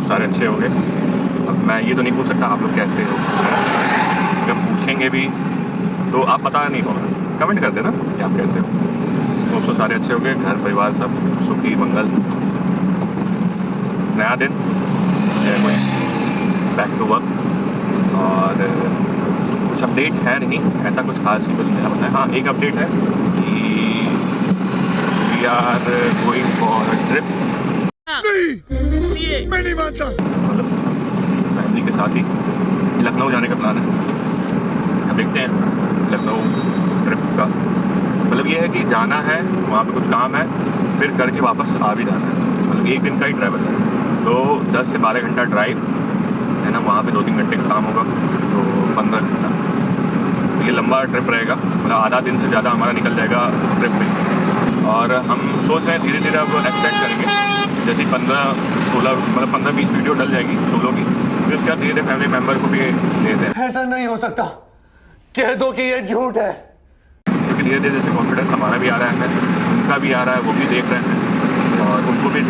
तो सारे अच्छे हो गए। अब मैं ये तो नहीं पूछ सकता आप लोग कैसे हो, जब पूछेंगे भी तो आप पता नहीं होगा, कमेंट कर देना कि आप कैसे हो। तो सारे अच्छे हो गए, घर परिवार सब सुखी मंगल। नया दिन, बैक टू वर्क। और कुछ अपडेट है नहीं, ऐसा कुछ खास ही कुछ नया बताया। हाँ, एक अपडेट है कि we are going for trip. नहीं, मैं नहीं मानता। मतलब फैमिली के साथ ही लखनऊ जाने का प्लान है। अब देखते हैं लखनऊ ट्रिप का मतलब ये है कि जाना है, वहाँ पे कुछ काम है, फिर करके वापस आ भी जाना है। मतलब एक दिन का ही ट्रैवल है, तो 10 से 12 घंटा ड्राइव है ना। वहाँ पे 2-3 घंटे का काम होगा, तो 15 घंटा। तो ये लंबा ट्रिप रहेगा, मतलब आधा दिन से ज़्यादा हमारा निकल जाएगा ट्रिप में। और हम सोच रहे हैं धीरे धीरे अब एक्सटेंड करेंगे, जैसे 15-16 मतलब 15-20 वीडियो डल जाएगी सोलो की, फिर उसके बाद धीरे धीरे फैमिली मेम्बर को भी लेते हैं। ऐसा नहीं हो सकता, कह दो कि ये झूठ है। क्योंकि धीरे धीरे जैसे कॉन्फिडेंस हमारा भी आ रहा है, उनका भी आ रहा है, वो भी देख रहे हैं और उनको भी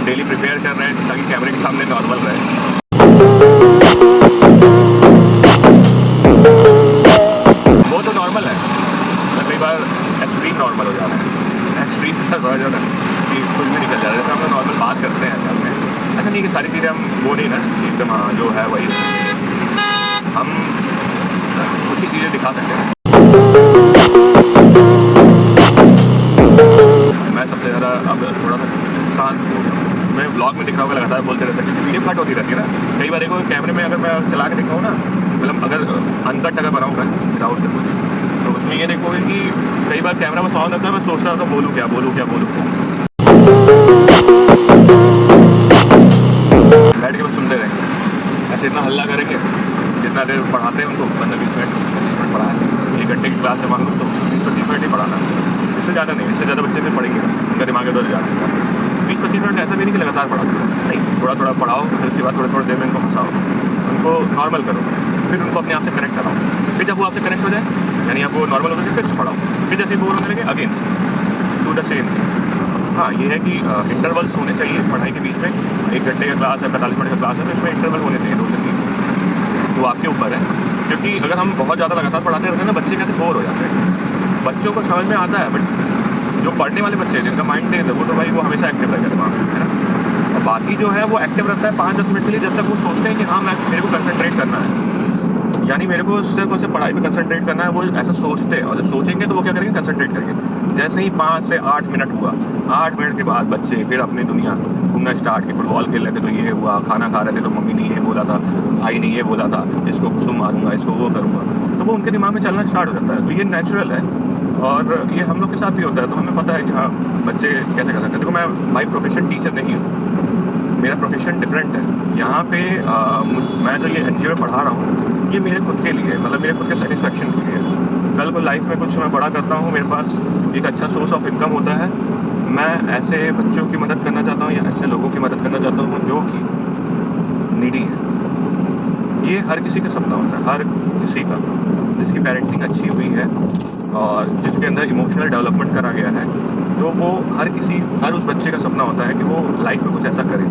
डेली प्रिपेयर कर रहे हैं ताकि कैमरे के सामने नॉर्मल रहे। वो तो नॉर्मल है, मतलब कई बार एक्सट्रीम नॉर्मल हो जाता है, एक्सट्रीम हो जाता है कि कुछ भी निकल जाता है। जैसे हम लोग नॉर्मल बात करते हैं घर में, ऐसा नहीं कि सारी चीज़ें हम वो नहीं ना एकदम, हाँ जो है वही हम कुछ ही चीज़ें दिखा सकते हैं। मैं सबसे ज़्यादा अब थोड़ा सा शांत हूँ। मैं ब्लॉग में दिख रहा हूँ लगातार बोलते रहते हैं, क्योंकि वीडियो कट होती रहती है ना। कई बार देखो कैमरे में अगर मैं चला के दिखाऊँ ना, मतलब अगर अनकट अगर बनाऊँ मैं विदाउट कुछ, तो उसमें ये देखोगे कि कई बार कैमरा में साउंड आता है, मैं सोचता था बोलूँ क्या बोलूँ क्या बोलूँ क्या, बैठ के बस सुनते रहेंगे। ऐसे इतना हल्ला करेंगे, जितना देर पढ़ाते हैं उनको 15-20 मिनट 25 मिनट पढ़ाएं। 1 घंटे की क्लास है मान लो, तो 20-25 मिनट ही पढ़ाना, इससे ज़्यादा नहीं। इससे ज़्यादा बच्चे फिर पढ़ेंगे, उनका दिमाग इधर जाता है। 20-25 मिनट ऐसा भी नहीं कि लगातार पढ़ाओ, नहीं, थोड़ा थोड़ा पढ़ाओ, फिर उसके बाद थोड़ी थोड़ी देर में इनको हंसाओ, उनको नॉर्मल करो, फिर उनको अपने आप से कनेक्ट कराओ। फिर जब वो आपसे कनेक्ट हो जाए, यानी आप वो नॉर्मल हो जाए, फिर से पढ़ाओ। फिर जैसे बोर होने लगे अगेंस्ट टू द सेम। हाँ, ये है कि इंटरवल्स होने चाहिए पढ़ाई के बीच में। 1 घंटे का क्लास है, 45 मिनट का क्लास है, तो इसमें इंटरवल होने चाहिए 2 से 3। तो आपके ऊपर है, क्योंकि अगर हम बहुत ज़्यादा लगातार पढ़ाते रहते हैं ना, बच्चे कैसे बोर हो जाते हैं। बच्चों को समझ में आता है, बट जो पढ़ने वाले बच्चे हैं जिनका माइंड तेज है, वो तो भाई वो हमेशा एक्टिव रहता है दिमाग में, है ना। और बाकी जो है वो एक्टिव रहता है 5-10 मिनट के लिए, जब तक वो सोचते हैं कि हाँ मेरे को कंसंट्रेट करना है, यानी मेरे को सिर्फ और सिर्फ पढ़ाई पे कंसंट्रेट करना है। वो ऐसा सोचते हैं, और जब सोचेंगे तो वो क्या करेंगे, कंसंट्रेट करेंगे। जैसे ही 5 से 8 मिनट हुआ, 8 मिनट के बाद बच्चे फिर अपनी दुनिया घूमना स्टार्ट की। फुटबॉल खेल रहे थे तो ये हुआ, खाना खा रहे थे तो मम्मी ने ये बोला था, भाई ने ये बोला था, इसको कुसुम मारूंगा, इसको वो करूँगा, तो वो उनके दिमाग में चलना स्टार्ट हो जाता है। तो ये नेचुरल है, और ये हम लोग के साथ भी होता है। तो हमें पता है कि हाँ बच्चे कैसे कर सकते हैं। देखो, मैं बाई प्रोफेशन टीचर नहीं हूँ, मेरा प्रोफेशन डिफरेंट है। यहाँ पे मैं जो ये एनजीओ में पढ़ा रहा हूँ, ये मेरे खुद के लिए, मतलब मेरे खुद के सेटिस्फेक्शन के लिए। कल को लाइफ में कुछ मैं बड़ा करता हूँ, मेरे पास एक अच्छा सोर्स ऑफ इनकम होता है, मैं ऐसे बच्चों की मदद करना चाहता हूँ या ऐसे लोगों की मदद करना चाहता हूँ जो कि नीडी है। ये हर किसी का सपना होता है, हर किसी का, जिसकी पेरेंटिंग अच्छी हुई है और जिसके अंदर इमोशनल डेवलपमेंट करा गया है, तो वो हर उस बच्चे का सपना होता है कि वो लाइफ में कुछ ऐसा करे।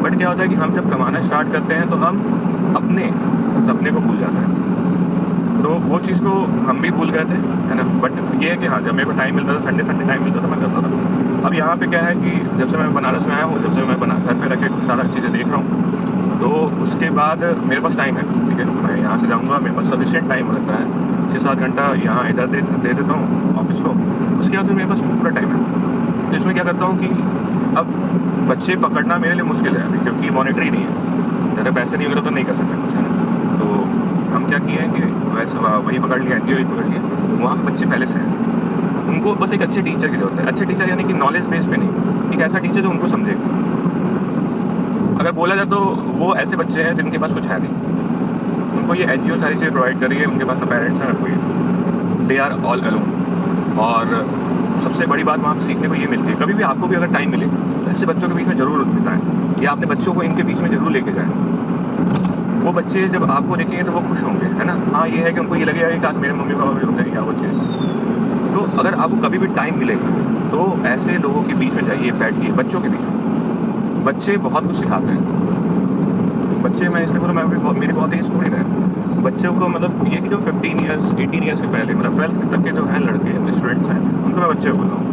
बट क्या होता है कि हम जब कमाना स्टार्ट करते हैं तो हम अपने सपने को भूल जाते हैं। तो वो चीज़ को हम भी भूल गए थे, है ना। बट ये है कि हाँ, जब मेरे को टाइम मिलता था, संडे टाइम मिलता था, मैं करता था। अब यहाँ पे क्या है कि जब से मैं बनारस में आया हूँ, जब से मैं घर पे रह के सारा चीज़ें देख रहा हूँ, तो उसके बाद मेरे पास टाइम है, ठीक है। मैं यहाँ से जाऊँगा, मेरे पास सफिशिएंट टाइम रहता है, 6-7 घंटा यहाँ इधर दे देता हूँ ऑफिस को। उसके बाद फिर मेरे पास पूरा टाइम है। तो इसमें क्या करता हूँ कि अब बच्चे पकड़ना मेरे लिए मुश्किल है अभी, क्योंकि मॉनिटरी नहीं है। ज़्यादा पैसे नहीं होगा तो नहीं कर सकते कुछ, है ना। तो हम क्या किए हैं कि वैसे वही पकड़ लिया, एनजीओ ही पकड़ लिया। वहाँ पे बच्चे पहले से हैं, उनको बस एक अच्छे टीचर की जरूरत है। अच्छे टीचर यानी कि नॉलेज बेस पे नहीं, एक ऐसा टीचर जो उनको समझेगा। अगर बोला जाए तो वो ऐसे बच्चे हैं जिनके पास कुछ है नहीं, उनको ये एनजीओ सारी चीज़ें प्रोवाइड करी है, उनके पास ना पेरेंट्स हैं ना कोई, दे आर ऑल अलोन। और सबसे बड़ी बात वहाँ सीखने को ये मिलती है, कभी भी आपको भी अगर टाइम मिले तो ऐसे बच्चों के बीच में ज़रूर बिताएं, या अपने बच्चों को इनके बीच में ज़रूर लेके जाएं। वो बच्चे जब आपको देखेंगे तो वो खुश होंगे, है ना। हाँ, ये है कि उनको ये लगेगा कि काश मेरे मम्मी पापा भी होते हैं क्या बच्चे। तो अगर आपको कभी भी टाइम मिले तो ऐसे लोगों के बीच में जाइए, बैठिए, बच्चों के बीच में। बच्चे बहुत कुछ सिखाते हैं, बच्चे, मैं इसलिए बोला, मेरी बहुत ही स्टूडेंट है बच्चों को, मतलब ये कि जो 15 ईयर्स 18 ईयर्स से पहले, मतलब 12th तक के जो हैं लड़के स्टूडेंट्स हैं, उनको मैं बच्चे बोल रहा हूँ।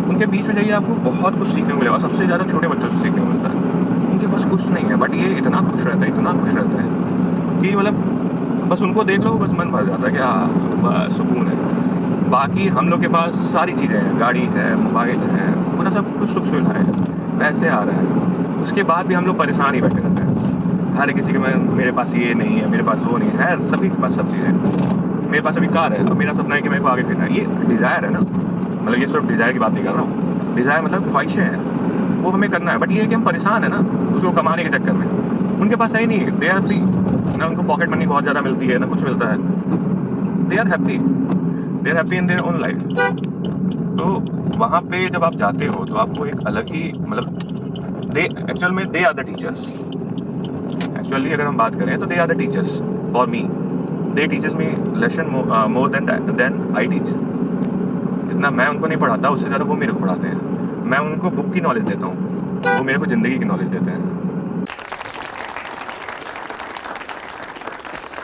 उनके बीच में जाइए, आपको बहुत कुछ सीखने को मिलेगा। सबसे ज़्यादा छोटे बच्चों से सीखने को मिलता है। उनके पास कुछ नहीं है, बट ये इतना खुश रहता है, इतना खुश रहता है कि मतलब बस उनको देख लो, बस मन भर जाता है कि हाँ बस सुकून है। बाकी हम लोग के पास सारी चीज़ें हैं, गाड़ी है, मोबाइल है, पूरा सब कुछ सुख सुविधाएँ हैं, पैसे आ रहे हैं, उसके बाद भी हम लोग परेशान ही बैठे रहते हैं। हर किसी के मेरे पास ये नहीं है, मेरे पास वो नहीं है, सभी के पास सब चीज़ें। मेरे पास अभी कार है, अब मेरा सपना है कि मेरे को आगे फिरना है। ये डिज़ायर है ना, मतलब ये सिर्फ डिज़ायर की बात नहीं कर रहा हूँ। डिज़ायर मतलब ख्वाहिशें हैं, वो हमें करना है, बट ये है कि हम परेशान है ना उसको कमाने के चक्कर में। उनके पास है ही नहीं, दे आर फ्री ना, उनको पॉकेट मनी बहुत ज़्यादा मिलती है ना कुछ मिलता है। They are happy in their own life. तो वहाँ पे जब आप जाते हो तो आपको एक अलग ही, मतलब एक्चुअल में they are the teachers. Actually अगर हम बात करें तो they are the teachers for me. They teachers me lesson more than I teach. जितना मैं उनको नहीं पढ़ाता, उससे ज़्यादा वो मेरे को पढ़ाते हैं। मैं उनको बुक की नॉलेज देता हूँ, वो मेरे को ज़िंदगी की नॉलेज देते हैं।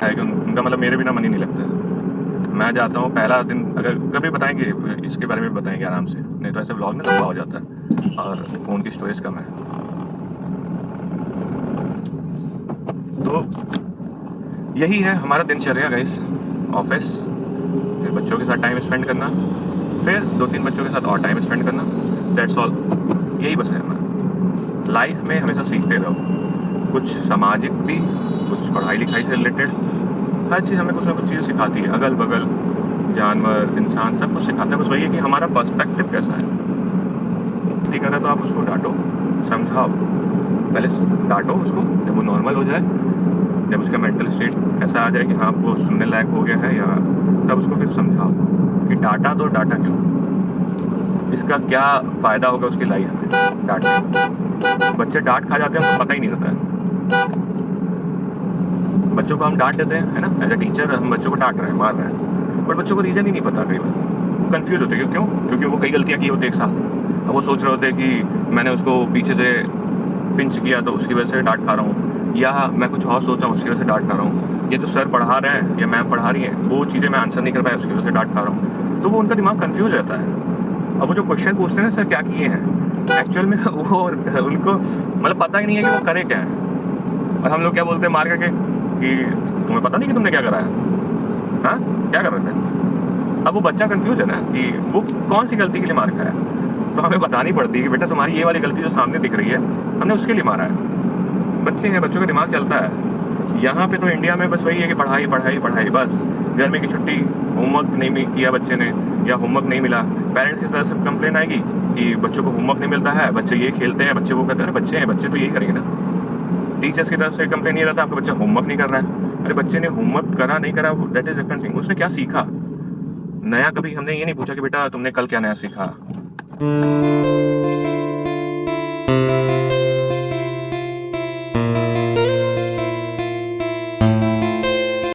है कि उनका मतलब मेरे बिना मन ही नहीं लगता है। मैं जाता हूँ पहला दिन, अगर कभी बताएंगे इसके बारे में, बताएंगे आराम से, नहीं तो ऐसे व्लॉग में लंबा हो जाता है और फ़ोन की स्टोरेज कम है। तो यही है हमारा दिनचर्या गाइस। ऑफिस, फिर बच्चों के साथ टाइम स्पेंड करना, फिर 2-3 बच्चों के साथ और टाइम स्पेंड करना, दैट्स ऑल। यही बस है हमारा लाइफ में। हमेशा सीखते रहो, कुछ सामाजिक भी, कुछ पढ़ाई लिखाई से रिलेटेड। हर चीज़ हमें कुछ ना कुछ चीज़ सिखाती है, अगल बगल जानवर, इंसान, सब कुछ सिखाता है। बस वही है कि हमारा पर्सपेक्टिव कैसा है। ठीक है, तो आप उसको डांटो, समझाओ। पहले डांटो उसको, जब वो नॉर्मल हो जाए, जब उसका मेंटल स्टेट ऐसा आ जाए कि हाँ वो सुनने लायक हो गया है, या तब उसको फिर समझाओ कि डांटा तो डांटा क्यों, इसका क्या फ़ायदा होगा उसकी लाइफ में डांटने। बच्चे डांट खा जाते हैं, उनको पता ही नहीं रहता है। बच्चों को हम डांट देते हैं, है ना, एज ए टीचर हम बच्चों को डांट रहे हैं, मार रहे हैं, बट बच्चों को रीज़न ही नहीं पता। कई बार कन्फ्यूज़ होते हैं, क्यों? क्योंकि वो कई गलतियाँ की होते एक साथ। अब वो सोच रहे होते हैं कि मैंने उसको पीछे से पिंच किया तो उसकी वजह से डांट खा रहा हूँ, या मैं कुछ और सोचा हूँ उसकी वजह से डांट खा रहा हूँ, ये तो सर पढ़ा रहे हैं या मैम पढ़ा रही है, वो चीज़ें मैं आंसर नहीं कर पाया उसकी वजह से डांट खा रहा हूँ। तो वो उनका दिमाग कन्फ्यूज़ रहता है। अब वो जो क्वेश्चन पूछते हैं, सर क्या किए हैं, एक्चुअल में वो उनको मतलब पता ही नहीं है कि वो करे क्या है। और हम लोग क्या बोलते हैं मार करके कि तुम्हें पता नहीं कि तुमने क्या करा है, हाँ क्या कर रहे थे। अब वो बच्चा कंफ्यूज है ना कि वो कौन सी गलती के लिए मार खाया, तो हमें बतानी पड़ती है कि बेटा तुम्हारी ये वाली गलती जो सामने दिख रही है, हमने उसके लिए मारा है। बच्चे हैं, बच्चों का दिमाग चलता है। यहाँ पे तो इंडिया में बस वही है कि पढ़ाई पढ़ाई पढ़ाई, बस गर्मी की छुट्टी, होमवर्क नहीं किया बच्चे ने या होमवर्क नहीं मिला, पेरेंट्स की तरफ से कंप्लेन आएगी कि बच्चों को होमवर्क नहीं मिलता है, बच्चे ये खेलते हैं, बच्चे वो करते हैं। बच्चे हैं, बच्चे तो यही करेंगे ना। टीचर्स की तरफ से कंप्लेन ये रहता है आपका बच्चा होमवर्क नहीं कर रहा है। अरे बच्चे ने होमवर्क करा नहीं करा, दैट इज डिफरेंट थिंग। उसने क्या सीखा नया, कभी हमने ये नहीं पूछा कि बेटा तुमने कल क्या नया सीखा।